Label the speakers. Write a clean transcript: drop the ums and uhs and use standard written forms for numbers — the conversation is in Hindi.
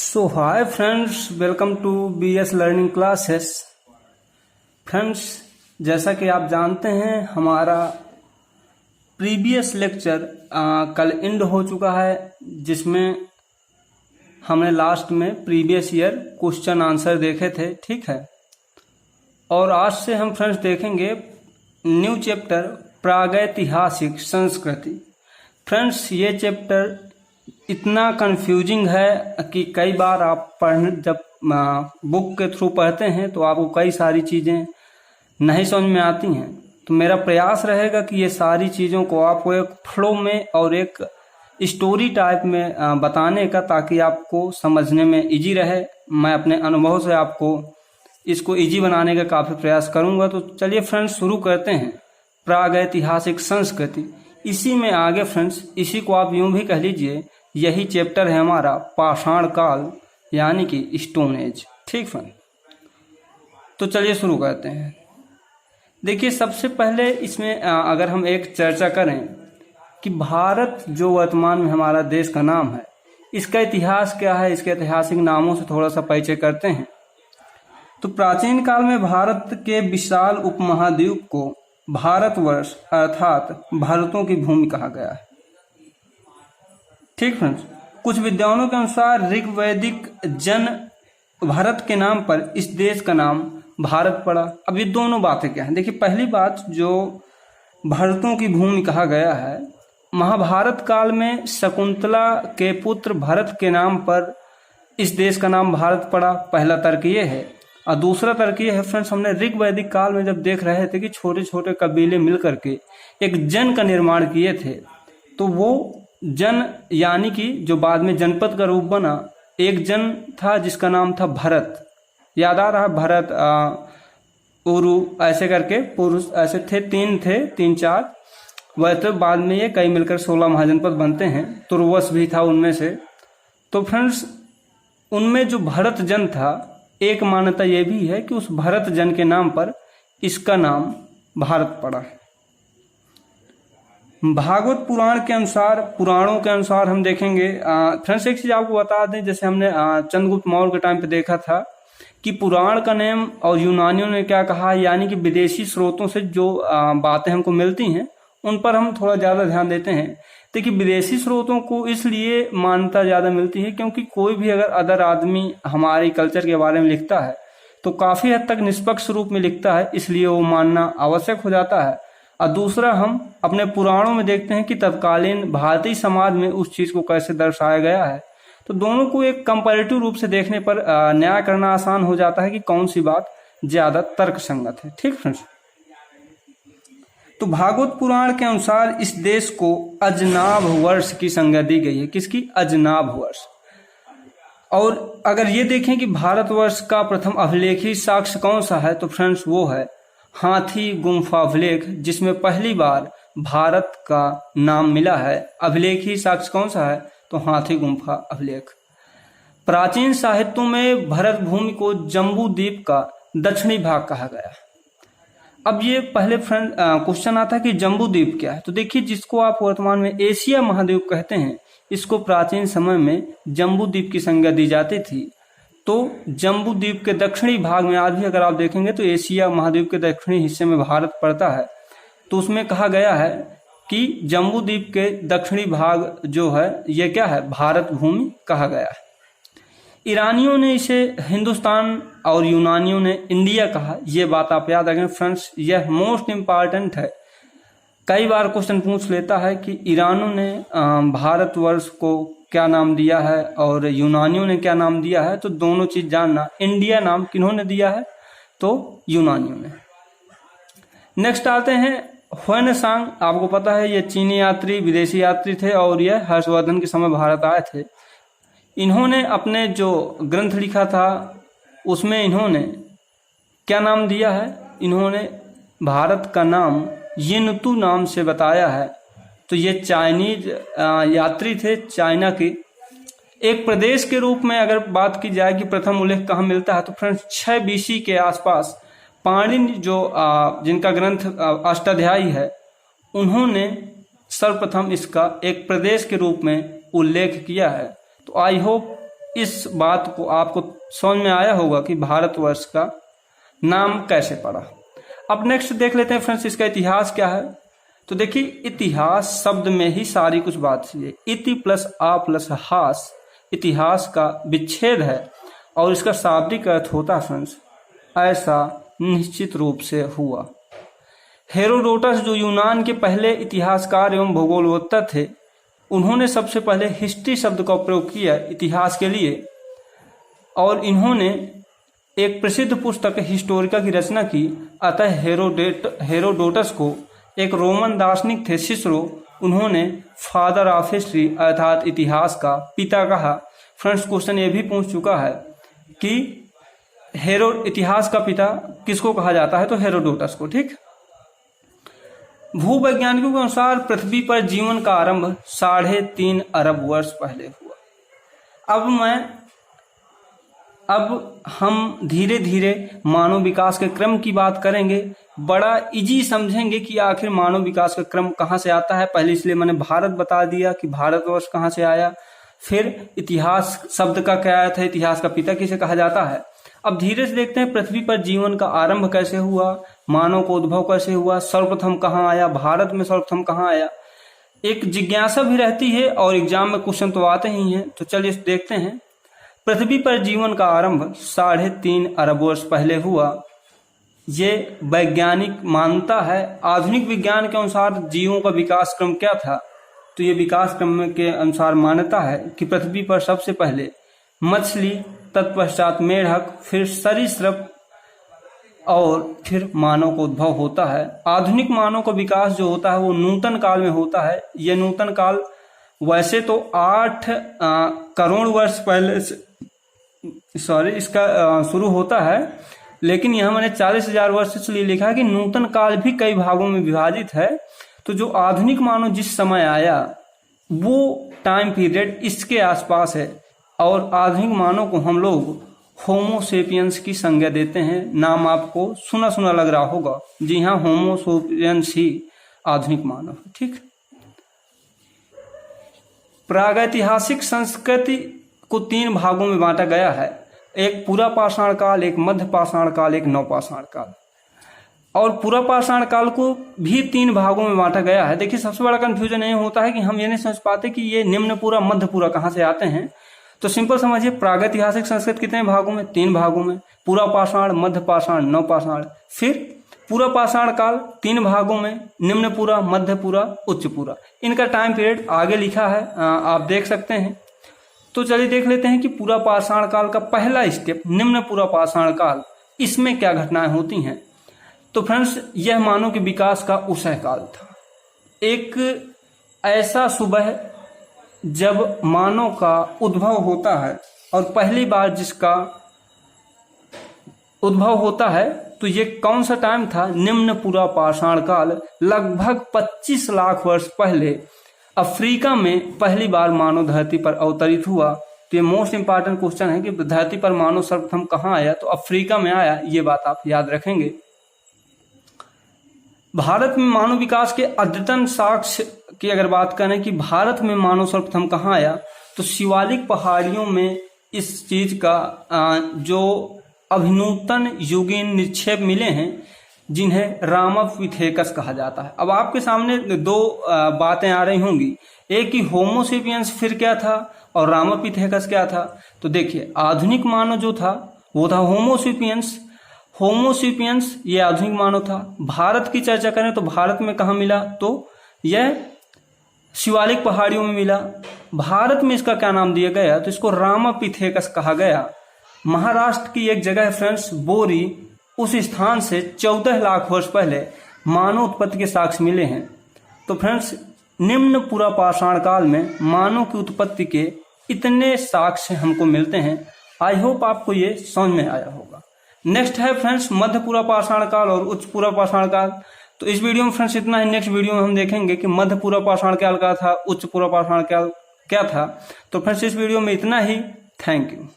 Speaker 1: So hi friends, welcome to BS learning classes. Friends, जैसा कि आप जानते हैं हमारा प्रीवियस लेक्चर कल एंड हो चुका है, जिसमें हमने लास्ट में प्रीवियस ईयर क्वेश्चन आंसर देखे थे। ठीक है, और आज से हम फ्रेंड्स देखेंगे न्यू चैप्टर प्रागैतिहासिक संस्कृति। फ्रेंड्स, ये चैप्टर इतना कंफ्यूजिंग है कि कई बार आप जब बुक के थ्रू पढ़ते हैं तो आपको कई सारी चीज़ें नहीं समझ में आती हैं। तो मेरा प्रयास रहेगा कि ये सारी चीज़ों को आपको एक फ्लो में और एक स्टोरी टाइप में बताने का, ताकि आपको समझने में इजी रहे। मैं अपने अनुभव से आपको इसको इजी बनाने का काफ़ी प्रयास करूँगा। तो चलिए फ्रेंड्स, शुरू करते हैं। प्रागैतिहासिक संस्कृति, इसी में आगे फ्रेंड्स, इसी को आप यूं भी कह लीजिए, यही चैप्टर है हमारा पाषाण काल, यानी कि स्टोन एज। ठीक फ्रेंड, तो चलिए शुरू करते हैं। देखिए, सबसे पहले इसमें अगर हम एक चर्चा करें कि भारत जो वर्तमान में हमारा देश का नाम है, इसका इतिहास क्या है, इसके ऐतिहासिक नामों से थोड़ा सा परिचय करते हैं। तो प्राचीन काल में भारत के विशाल उपमहाद्वीप को भारतवर्ष अर्थात भारतों की भूमि कहा गया है। ठीक फ्रेंड्स, कुछ विद्वानों के अनुसार ऋग्वैदिक जन भारत के नाम पर इस देश का नाम भारत पड़ा। अब ये दोनों बातें क्या हैं? देखिए, पहली बात, जो भारतों की भूमि कहा गया है, महाभारत काल में शकुंतला के पुत्र भरत के नाम पर इस देश का नाम भारत पड़ा। पहला तर्क ये है। और दूसरा तर्क ये है फ्रेंड्स, हमने ऋग्वैदिक काल में जब देख रहे थे कि छोटे छोटे कबीले मिलकर के एक जन का निर्माण किए थे, तो वो जन यानी कि जो बाद में जनपद का रूप बना, एक जन था जिसका नाम था भरत। याद आ रहा? भरत, उरु, ऐसे करके पुरुष ऐसे थे, तीन चार। वैसे बाद में ये कई मिलकर 16 महाजनपद बनते हैं। तुर्वस भी था उनमें से। तो फ्रेंड्स, उनमें जो भरत जन था, एक मान्यता ये भी है कि उस भरत जन के नाम पर इसका नाम भारत पड़ा है। भागवत पुराण के अनुसार, पुराणों के अनुसार हम देखेंगे फ्रेंड्स, एक चीज आपको बता दें, जैसे हमने चंद्रगुप्त मौर्य के टाइम पे देखा था कि पुराण का नेम और यूनानियों ने क्या कहा, यानी कि विदेशी स्रोतों से जो बातें हमको मिलती हैं उन पर हम थोड़ा ज्यादा ध्यान देते हैं। देखिए, विदेशी स्रोतों को इसलिए मान्यता ज्यादा मिलती है क्योंकि कोई भी अगर अदर आदमी हमारे कल्चर के बारे में लिखता है तो काफी हद तक निष्पक्ष रूप में लिखता है, इसलिए वो मानना आवश्यक हो जाता है। और दूसरा, हम अपने पुराणों में देखते हैं कि तत्कालीन भारतीय समाज में उस चीज को कैसे दर्शाया गया है। तो दोनों को एक कंपैरेटिव रूप से देखने पर न्याय करना आसान हो जाता है कि कौन सी बात ज्यादा तर्क संगत है। ठीक फ्रेंड्स, तो भागवत पुराण के अनुसार इस देश को अजनाभ वर्ष की संज्ञा दी गई है। किसकी? अजनाभ वर्ष। और अगर ये देखें कि भारतवर्ष का प्रथम अभिलेखी साक्ष्य कौन सा है, तो फ्रेंड्स वो है हाथी गुम्फा अभिलेख, जिसमें पहली बार भारत का नाम मिला है। अभिलेखी साक्ष्य कौन सा है? तो हाथी गुम्फा अभिलेख। प्राचीन साहित्यों में भरत भूमि को जम्बू द्वीप का दक्षिणी भाग कहा गया। अब ये पहले फ्रेंड क्वेश्चन आता है कि जम्बू द्वीप क्या है। तो देखिए, जिसको आप वर्तमान में एशिया महाद्वीप कहते हैं, इसको प्राचीन समय में जम्बू द्वीप की संज्ञा दी जाती थी। तो जम्बू द्वीप के दक्षिणी भाग में आज भी अगर आप देखेंगे तो एशिया महाद्वीप के दक्षिणी हिस्से में भारत पड़ता है। तो उसमें कहा गया है कि जम्बू द्वीप के दक्षिणी भाग जो है, ये क्या है? भारत भूमि कहा गया है। ईरानियों ने इसे हिंदुस्तान और यूनानियों ने इंडिया कहा। ये बात आप याद रखें फ्रेंड्स, यह मोस्ट इम्पॉर्टेंट है। कई बार क्वेश्चन पूछ लेता है कि ईरानियों ने भारतवर्ष को क्या नाम दिया है और यूनानियों ने क्या नाम दिया है। तो दोनों चीज जानना, इंडिया नाम किन्होंने दिया है? तो यूनानियों ने। नेक्स्ट आते हैं ह्वेनसांग। आपको पता है ये चीनी यात्री, विदेशी यात्री थे और ये हर्षवर्धन के समय भारत आए थे। इन्होंने अपने जो ग्रंथ लिखा था उसमें इन्होंने क्या नाम दिया है? इन्होंने भारत का नाम यिनतू नाम से बताया है। तो ये चाइनीज यात्री थे, चाइना के एक प्रदेश के रूप में अगर बात की जाए कि प्रथम उल्लेख कहाँ मिलता है, तो फ्रेंड्स 6 BC के आसपास पाणिनि जो जिनका ग्रंथ अष्टाध्यायी है, उन्होंने सर्वप्रथम इसका एक प्रदेश के रूप में उल्लेख किया है। तो आई होप इस बात को आपको समझ में आया होगा कि भारतवर्ष का नाम कैसे पड़ा। अब नेक्स्ट देख लेते हैं फ्रेंड्स इसका इतिहास क्या है। तो देखिए इतिहास शब्द में ही सारी कुछ बात है। इति प्लस आ प्लस हास इतिहास का विच्छेद है और इसका शाब्दिक अर्थ होता है फ्रेंड्स ऐसा निश्चित रूप से हुआ। हेरोडोटस जो यूनान के पहले इतिहासकार एवं भूगोलवेत्ता थे, उन्होंने सबसे पहले हिस्ट्री शब्द का प्रयोग किया इतिहास के लिए और इन्होंने एक प्रसिद्ध पुस्तक हिस्टोरिका की रचना की। अतः हेरोडोटस को एक रोमन दार्शनिक थे सिसरो, उन्होंने फादर ऑफ हिस्ट्री अर्थात इतिहास का पिता कहा। फ्रेंड्स क्वेश्चन ये भी पूछ चुका है कि इतिहास का पिता किसको कहा जाता है, तो हेरोडोटस को। ठीक, भूवैज्ञानिकों के अनुसार पृथ्वी पर जीवन का आरंभ 3.5 अरब वर्ष पहले हुआ। अब हम धीरे धीरे मानव विकास के क्रम की बात करेंगे, बड़ा इजी समझेंगे कि आखिर मानव विकास का क्रम कहाँ से आता है। पहले इसलिए मैंने भारत बता दिया कि भारतवर्ष कहाँ से आया, फिर इतिहास शब्द का क्या अर्थ है, इतिहास का पिता किसे कहा जाता है। अब धीरे से देखते हैं पृथ्वी पर जीवन का आरंभ कैसे हुआ, मानव को उद्भव कैसे हुआ, सर्वप्रथम कहाँ आया, भारत में सर्वप्रथम कहाँ आया। एक जिज्ञासा भी रहती है और एग्जाम में क्वेश्चन तो आते ही हैं। तो चलिए देखते हैं। पृथ्वी पर जीवन का आरंभ 3.5 अरब वर्ष पहले हुआ, ये वैज्ञानिक मानता है। आधुनिक विज्ञान के अनुसार जीवों का विकास क्रम क्या था, तो ये विकास क्रम के अनुसार मान्यता है कि पृथ्वी पर सबसे पहले मछली, तत्पश्चात मेढक, फिर सरीसृप और फिर मानव का उद्भव होता है। आधुनिक मानव का विकास जो होता है वो नूतन काल में होता है। यह नूतन काल वैसे तो 8 करोड़ वर्ष पहले से इसका शुरू होता है, लेकिन यहाँ मैंने 40,000 वर्ष इसलिए लिखा है कि नूतन काल भी कई भागों में विभाजित है। तो जो आधुनिक मानव जिस समय आया वो टाइम पीरियड इसके आसपास है और आधुनिक मानव को हम लोग होमो सेपियंस की संज्ञा देते हैं। नाम आपको सुना सुना लग रहा होगा, जी हाँ, होमो सेपियंस ही आधुनिक मानव। ठीक, प्रागैतिहासिक संस्कृति को 3 भागों में बांटा गया है। एक पूरा पाषाण काल, एक मध्य पाषाण काल, एक नवपाषाण काल। और पूरा पाषाण काल को भी 3 भागों में बांटा गया है। देखिए सबसे बड़ा कंफ्यूजन ये होता है कि हम ये नहीं समझ पाते कि ये निम्न पूरा मध्य पूरा कहाँ से आते हैं। तो सिंपल समझिए, प्रागैतिहासिक संस्कृति कितने भागों में, 3 भागों में, पूरा पाषाण, मध्य पाषाण, नवपाषाण। फिर पूरा पाषाण काल 3 भागों में, निम्न पूरा, मध्य पूरा, उच्च पूरा। इनका टाइम पीरियड आगे लिखा है, आप देख सकते हैं। तो चलिए देख लेते हैं कि पूरा पाषाण काल का पहला स्टेप निम्न पूरा पाषाण काल, इसमें क्या घटनाएं होती हैं। तो फ्रेंड्स यह मानव के विकास का उषः काल था। एक ऐसा सुबह जब मानव का उद्भव होता है और पहली बार जिसका उद्भव होता है, तो ये कौन सा टाइम था, निम्न पूरा पाषाण काल। लगभग 25 लाख वर्ष पहले अफ्रीका में पहली बार मानव धरती पर अवतरित हुआ। तो ये मोस्ट इंपॉर्टेंट क्वेश्चन है कि धरती पर मानव सर्वप्रथम कहाँ आया, तो अफ्रीका में आया। ये बात आप याद रखेंगे। भारत में मानव विकास के अद्यतन साक्ष्य की अगर बात करें कि भारत में मानव सर्वप्रथम कहाँ आया, तो शिवालिक पहाड़ियों में इस चीज का जो अभिनूतन युगीन निक्षेप मिले हैं, जिन्हें रामापिथेकस कहा जाता है। अब आपके सामने 2 बातें आ रही होंगी, एक कि होमो सेपियंस फिर क्या था और रामापिथेकस क्या था। तो देखिए आधुनिक मानव जो था वो था होमो सेपियंस। होमो सेपियंस ये आधुनिक मानव था। भारत की चर्चा करें तो भारत में कहाँ मिला, तो यह शिवालिक पहाड़ियों में मिला। भारत में इसका क्या नाम दिया गया, तो इसको रामापिथेकस कहा गया। महाराष्ट्र की एक जगह है फ्रेंड्स बोरी, उस स्थान से 14 लाख वर्ष पहले मानव उत्पत्ति के साक्ष्य मिले हैं। तो फ्रेंड्स निम्न पूरा पाषाण काल में मानव की उत्पत्ति के इतने साक्ष्य हमको मिलते हैं। आई होप आपको ये समझ में आया होगा। नेक्स्ट है फ्रेंड्स मध्य पूरा पाषाण काल और उच्च पूरा पाषाण काल। तो इस वीडियो में फ्रेंड्स इतना ही। नेक्स्ट वीडियो में हम देखेंगे कि मध्य पूरा पाषाण काल क्या था, उच्च पूरा पाषाण काल क्या था। तो फ्रेंड्स इस वीडियो में इतना ही। Thank you.